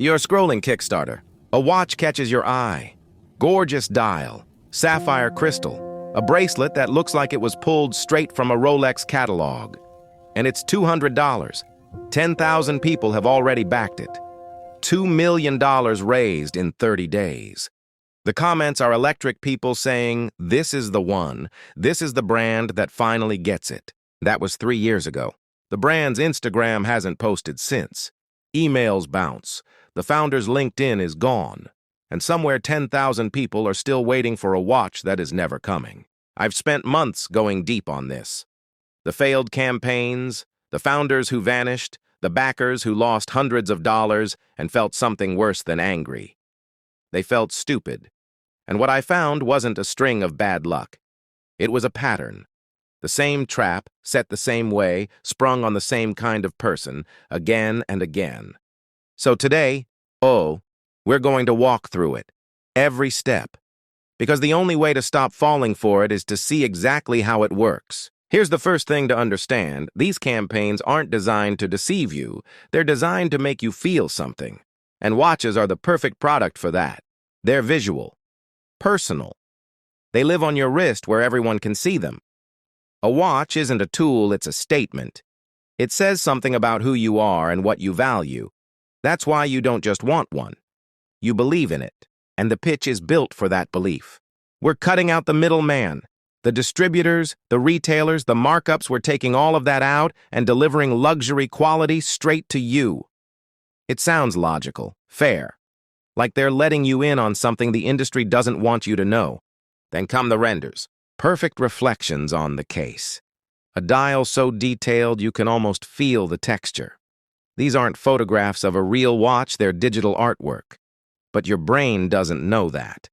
You're scrolling Kickstarter. A watch catches your eye. Gorgeous dial, sapphire crystal, a bracelet that looks like it was pulled straight from a Rolex catalog. And it's $200. 10,000 people have already backed it. $2 million raised in 30 days. The comments are electric people saying, "This is the one. This is the brand that finally gets it." That was 3 years ago. The brand's Instagram hasn't posted since. Emails bounce. The founder's LinkedIn is gone. And somewhere 10,000 people are still waiting for a watch that is never coming. I've spent months going deep on this. The failed campaigns, the founders who vanished, the backers who lost hundreds of dollars and felt something worse than angry. They felt stupid. And what I found wasn't a string of bad luck. It was a pattern. The same trap, set the same way, sprung on the same kind of person, again and again. So today, we're going to walk through it, every step. Because the only way to stop falling for it is to see exactly how it works. Here's the first thing to understand. These campaigns aren't designed to deceive you. They're designed to make you feel something. And watches are the perfect product for that. They're visual, personal. They live on your wrist where everyone can see them. A watch isn't a tool, it's a statement. It says something about who you are and what you value. That's why you don't just want one. You believe in it, and the pitch is built for that belief. We're cutting out the middleman. The distributors, the retailers, the markups, we're taking all of that out and delivering luxury quality straight to you. It sounds logical, fair, like they're letting you in on something the industry doesn't want you to know. Then come the renders, perfect reflections on the case. A dial so detailed you can almost feel the texture. These aren't photographs of a real watch, they're digital artwork. But your brain doesn't know that.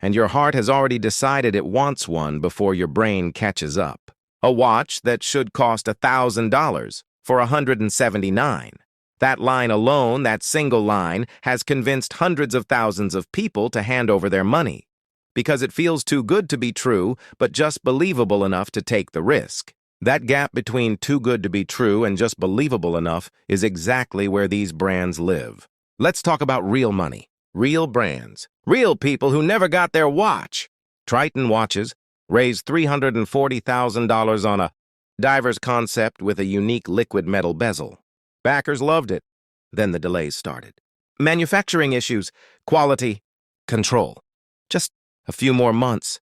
And your heart has already decided it wants one before your brain catches up. A watch that should cost $1,000 for $179. That line alone, that single line, has convinced hundreds of thousands of people to hand over their money. Because it feels too good to be true, but just believable enough to take the risk. That gap between too good to be true and just believable enough is exactly where these brands live. Let's talk about real money, real brands, real people who never got their watch. Triton watches raised $340,000 on a diver's concept with a unique liquid metal bezel. Backers loved it. Then the delays started. Manufacturing issues, quality, control. Just a few more months.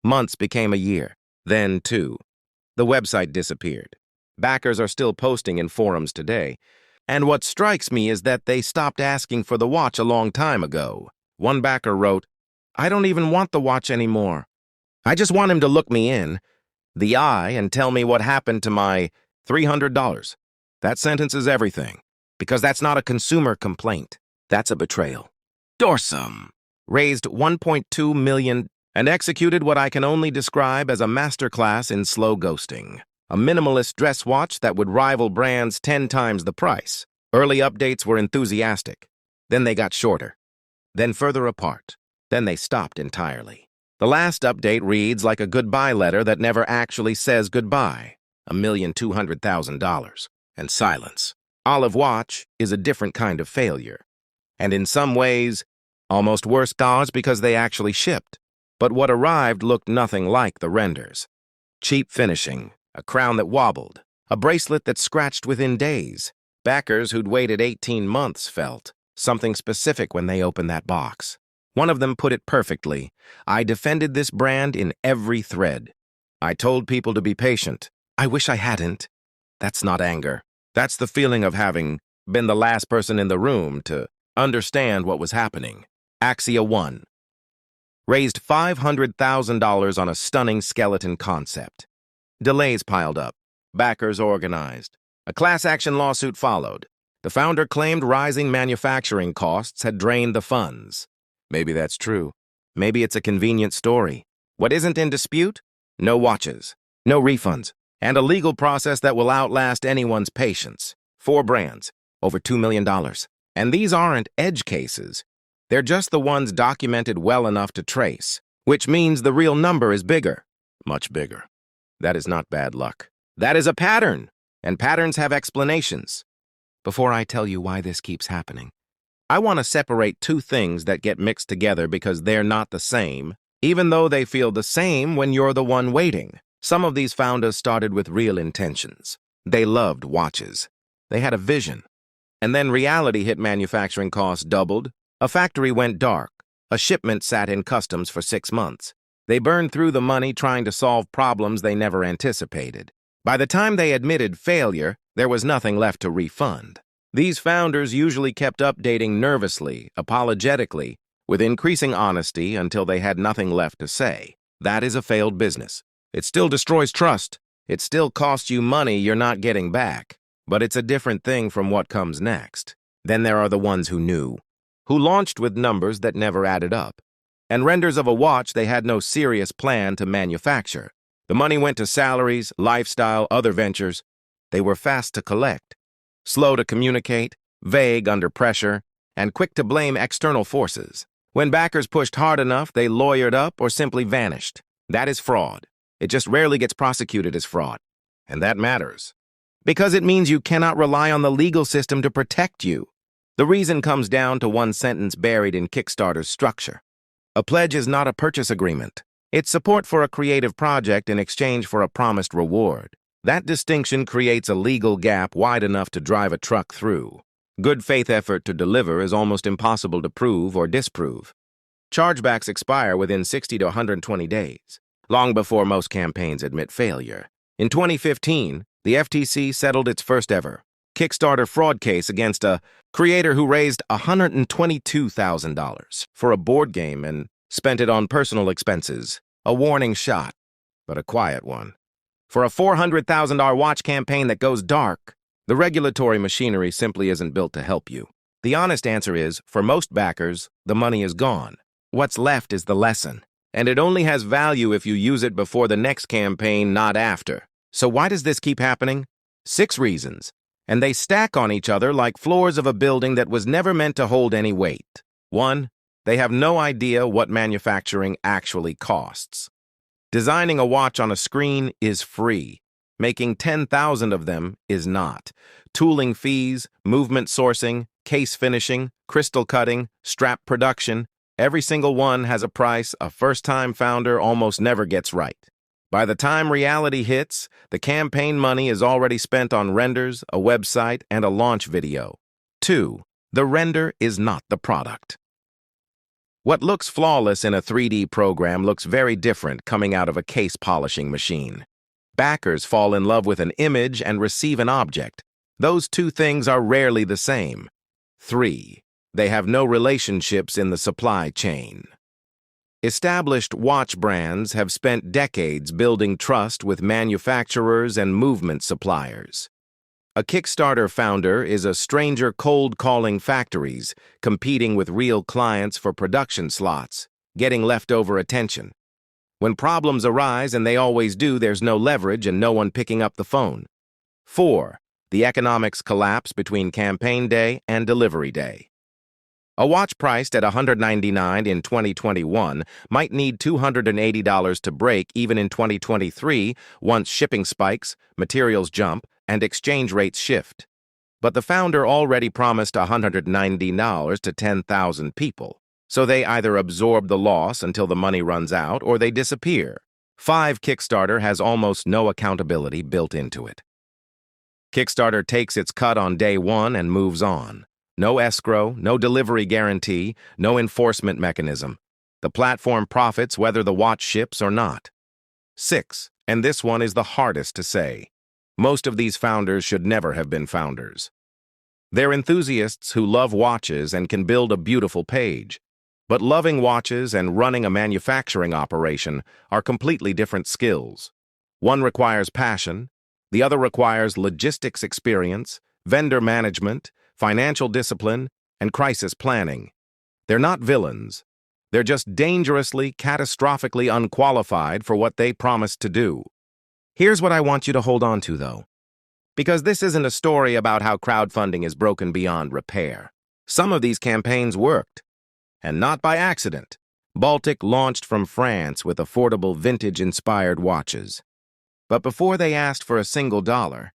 Months became a year, then 2. The website disappeared. Backers are still posting in forums today. And what strikes me is that they stopped asking for the watch a long time ago. One backer wrote, "I don't even want the watch anymore. I just want him to look me in the eye and tell me what happened to my $300. That sentence is everything, because that's not a consumer complaint. That's a betrayal. Dorsum raised $1.2 million and executed what I can only describe as a masterclass in slow ghosting. A minimalist dress watch that would rival brands 10 times the price. Early updates were enthusiastic. Then they got shorter. Then further apart. Then they stopped entirely. The last update reads like a goodbye letter that never actually says goodbye. $1,200,000. And silence. Olive Watch is a different kind of failure. And in some ways, almost worse cause because they actually shipped. But what arrived looked nothing like the renders. Cheap finishing, a crown that wobbled, a bracelet that scratched within days. Backers who'd waited 18 months felt something specific when they opened that box. One of them put it perfectly. "I defended this brand in every thread. I told people to be patient. I wish I hadn't." That's not anger. That's the feeling of having been the last person in the room to understand what was happening. Axia 1. Raised $500,000 on a stunning skeleton concept. Delays piled up. Backers organized. A class action lawsuit followed. The founder claimed rising manufacturing costs had drained the funds. Maybe that's true. Maybe it's a convenient story. What isn't in dispute? No watches, no refunds, and a legal process that will outlast anyone's patience. 4 brands, over $2 million. And these aren't edge cases. They're just the ones documented well enough to trace, which means the real number is bigger, much bigger. That is not bad luck. That is a pattern, and patterns have explanations. Before I tell you why this keeps happening, I want to separate two things that get mixed together because they're not the same, even though they feel the same when you're the one waiting. Some of these founders started with real intentions. They loved watches. They had a vision. And then reality hit. Manufacturing costs doubled. A factory went dark. A shipment sat in customs for 6 months. They burned through the money trying to solve problems they never anticipated. By the time they admitted failure, there was nothing left to refund. These founders usually kept updating nervously, apologetically, with increasing honesty until they had nothing left to say. That is a failed business. It still destroys trust. It still costs you money you're not getting back. But it's a different thing from what comes next. Then there are the ones who knew, who launched with numbers that never added up, and renders of a watch they had no serious plan to manufacture. The money went to salaries, lifestyle, other ventures. They were fast to collect, slow to communicate, vague under pressure, and quick to blame external forces. When backers pushed hard enough, they lawyered up or simply vanished. That is fraud. It just rarely gets prosecuted as fraud. And that matters, because it means you cannot rely on the legal system to protect you. The reason comes down to one sentence buried in Kickstarter's structure. A pledge is not a purchase agreement. It's support for a creative project in exchange for a promised reward. That distinction creates a legal gap wide enough to drive a truck through. Good faith effort to deliver is almost impossible to prove or disprove. Chargebacks expire within 60 to 120 days, long before most campaigns admit failure. In 2015, the FTC settled its first ever Kickstarter fraud case against a creator who raised $122,000 for a board game and spent it on personal expenses. A warning shot, but a quiet one. For a $400,000 watch campaign that goes dark, the regulatory machinery simply isn't built to help you. The honest answer is, for most backers, the money is gone. What's left is the lesson, and it only has value if you use it before the next campaign, not after. So why does this keep happening? 6 reasons, and they stack on each other like floors of a building that was never meant to hold any weight. 1. They have no idea what manufacturing actually costs. Designing a watch on a screen is free. Making 10,000 of them is not. Tooling fees, movement sourcing, case finishing, crystal cutting, strap production, every single one has a price a first-time founder almost never gets right. By the time reality hits, the campaign money is already spent on renders, a website, and a launch video. 2. The render is not the product. What looks flawless in a 3D program looks very different coming out of a case polishing machine. Backers fall in love with an image and receive an object. Those two things are rarely the same. 3. They have no relationships in the supply chain. Established watch brands have spent decades building trust with manufacturers and movement suppliers. A Kickstarter founder is a stranger cold-calling factories, competing with real clients for production slots, getting leftover attention. When problems arise, and they always do, there's no leverage and no one picking up the phone. 4. The economics collapse between campaign day and delivery day. A watch priced at $199 in 2021 might need $280 to break even in 2023 once shipping spikes, materials jump, and exchange rates shift. But the founder already promised $190 to 10,000 people, so they either absorb the loss until the money runs out or they disappear. 5. Kickstarter has almost no accountability built into it. Kickstarter takes its cut on day one and moves on. No escrow, no delivery guarantee, no enforcement mechanism. The platform profits whether the watch ships or not. 6. And this one is the hardest to say. Most of these founders should never have been founders. They're enthusiasts who love watches and can build a beautiful page. But loving watches and running a manufacturing operation are completely different skills. One requires passion, the other requires logistics experience, vendor management, financial discipline, and crisis planning. They're not villains. They're just dangerously, catastrophically unqualified for what they promised to do. Here's what I want you to hold on to, though. Because this isn't a story about how crowdfunding is broken beyond repair. Some of these campaigns worked. And not by accident. Baltic launched from France with affordable vintage-inspired watches. But before they asked for a single dollar,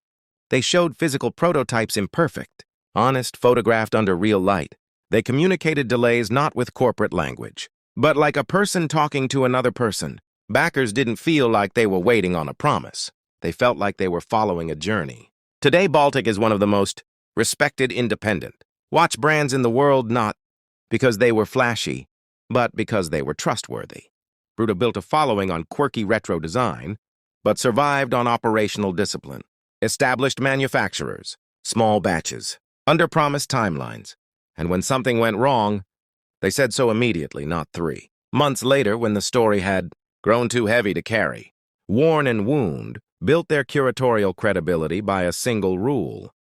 they showed physical prototypes imperfect, honest, photographed under real light. They communicated delays not with corporate language, but like a person talking to another person. Backers didn't feel like they were waiting on a promise. They felt like they were following a journey. Today, Baltic is one of the most respected independent watch brands in the world, not because they were flashy, but because they were trustworthy. Bruta built a following on quirky retro design, but survived on operational discipline. Established manufacturers, small batches, under-promised timelines, and when something went wrong, they said so immediately, not 3 months later when the story had grown too heavy to carry. Worn and Wound built their curatorial credibility by a single rule.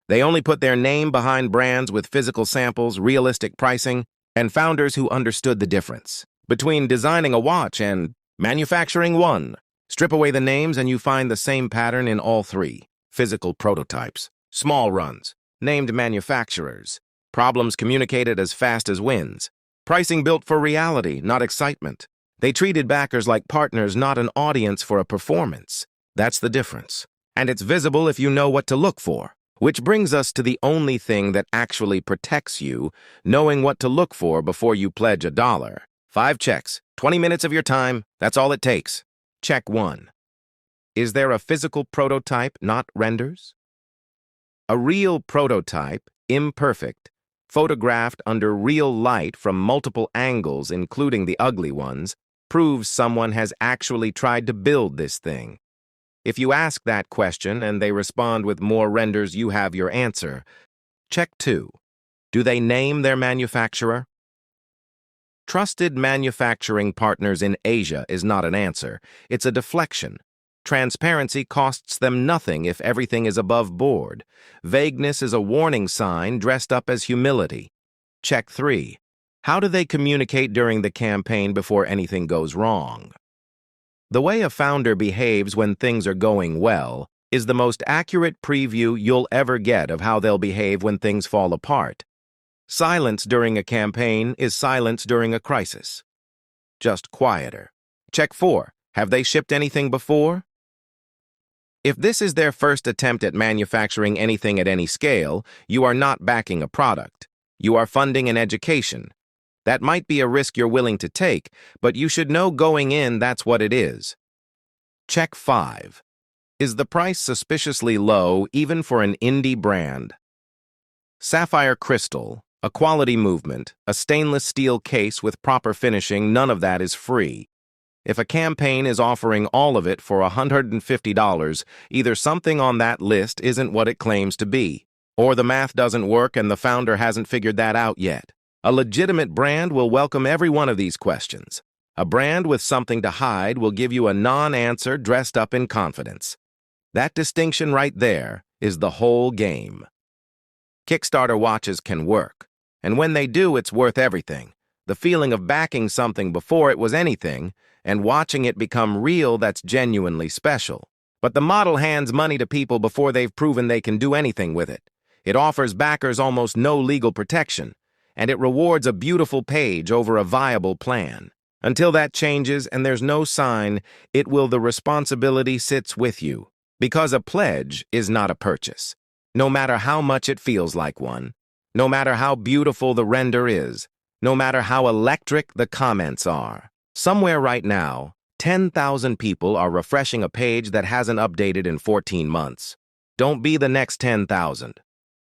They only put their name behind brands with physical samples, realistic pricing, and founders who understood the difference between designing a watch and manufacturing one. Strip away the names and you find the same pattern in all 3. Physical prototypes, small runs, named manufacturers, problems communicated as fast as wins, pricing built for reality, not excitement. They treated backers like partners, not an audience for a performance. That's the difference. And it's visible if you know what to look for. Which brings us to the only thing that actually protects you, knowing what to look for before you pledge $1. 5 checks, 20 minutes of your time, that's all it takes. Check 1. Is there a physical prototype, not renders? A real prototype, imperfect, photographed under real light from multiple angles, including the ugly ones, proves someone has actually tried to build this thing. If you ask that question and they respond with more renders, you have your answer. Check 2. Do they name their manufacturer? Trusted manufacturing partners in Asia is not an answer. It's a deflection. Transparency costs them nothing if everything is above board. Vagueness is a warning sign dressed up as humility. Check 3. How do they communicate during the campaign before anything goes wrong? The way a founder behaves when things are going well is the most accurate preview you'll ever get of how they'll behave when things fall apart. Silence during a campaign is silence during a crisis. Just quieter. Check 4. Have they shipped anything before? If this is their first attempt at manufacturing anything at any scale, you are not backing a product. You are funding an education. That might be a risk you're willing to take, but you should know going in that's what it is. Check 5. Is the price suspiciously low even for an indie brand? Sapphire crystal, a quality movement, a stainless steel case with proper finishing, none of that is free. If a campaign is offering all of it for $150, either something on that list isn't what it claims to be, or the math doesn't work and the founder hasn't figured that out yet. A legitimate brand will welcome every one of these questions. A brand with something to hide will give you a non-answer dressed up in confidence. That distinction right there is the whole game. Kickstarter watches can work, and when they do, it's worth everything. The feeling of backing something before it was anything, and watching it become real, that's genuinely special. But the model hands money to people before they've proven they can do anything with it. It offers backers almost no legal protection, and it rewards a beautiful page over a viable plan. Until that changes and there's no sign, the responsibility sits with you. Because a pledge is not a purchase. No matter how much it feels like one, no matter how beautiful the render is, no matter how electric the comments are. Somewhere right now, 10,000 people are refreshing a page that hasn't updated in 14 months. Don't be the next 10,000.